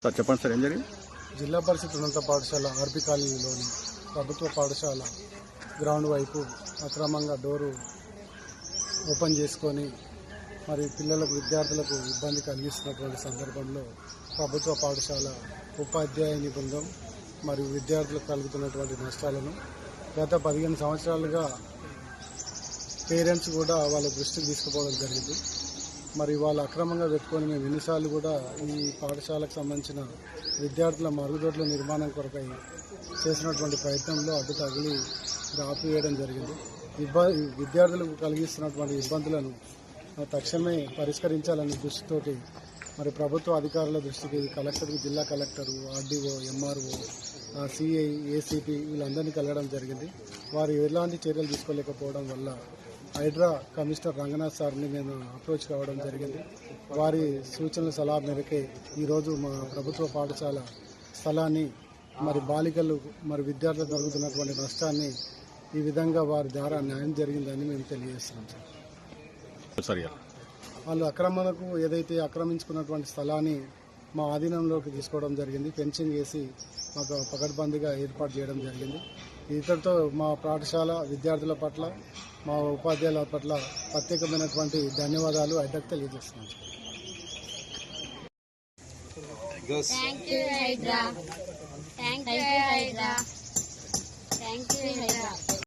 Sir చెప్పండి sir, ఏం జరిగింది? జిల్లా పరిషత్ ఉన్నత పాఠశాల ఆర్పి కాలనీలోని ప్రభుత్వ పాఠశాల గ్రౌండ్ వైపు అక్రమంగా డోరు ఓపెన్ చేసుకొని మరి విద్యార్థులకు ఇబ్బంది కలిగిస్తున్నటువంటి సందర్భంలో ప్రభుత్వ పాఠశాల ఉపాధ్యాయుని బృందం మరియు విద్యార్థులకు కలుగుతున్నటువంటి నష్టాలను గత 15 సంవత్సరాలుగా పేరెంట్స్ కూడా వాళ్ళ దృష్టికి తీసుకుపోవడం జరిగింది. మరి వాళ్ళు అక్రమంగా పెట్టుకొని మేము ఎన్నిసార్లు కూడా ఈ పాఠశాలకు సంబంధించిన విద్యార్థుల మరుగుదొడ్ల నిర్మాణం కొరకై చేసినటువంటి ప్రయత్నంలో అడ్డు తగిలి ఆపివేయడం జరిగింది. విద్యార్థులకు కలిగిస్తున్నటువంటి ఇబ్బందులను తక్షణమే పరిష్కరించాలనే దృష్టితోటి మరి ప్రభుత్వ అధికారుల దృష్టికి కలెక్టర్కి, జిల్లా collector, RDO, MRO, CI, ACP వీళ్ళందరినీ కలగడం జరిగింది. వారు ఎలాంటి చర్యలు తీసుకోలేకపోవడం వల్ల హైడ్రా కమిషనర్ రంగనాథ్ సార్ని నేను అప్రోచ్ కావడం జరిగింది. వారి సూచనల సలహా మేరకే ఈరోజు మా ప్రభుత్వ పాఠశాల స్థలాన్ని మరి బాలికలు మరి విద్యార్థులకు జరుగుతున్నటువంటి నష్టాన్ని ఈ విధంగా వారి ద్వారా న్యాయం జరిగిందని మేము తెలియజేస్తున్నాం సార్. వాళ్ళు ఏదైతే ఆక్రమించుకున్నటువంటి స్థలాన్ని మా ఆధీనంలోకి తీసుకోవడం జరిగింది. ఫెన్సింగ్ వేసి మాకు పకడ్బందీగా ఏర్పాటు చేయడం జరిగింది. ఇతరుతో మా పాఠశాల విద్యార్థుల పట్ల, మా ఉపాధ్యాయుల పట్ల ప్రత్యేకమైనటువంటి ధన్యవాదాలు హైడ్రాకు తెలియజేస్తున్నాం.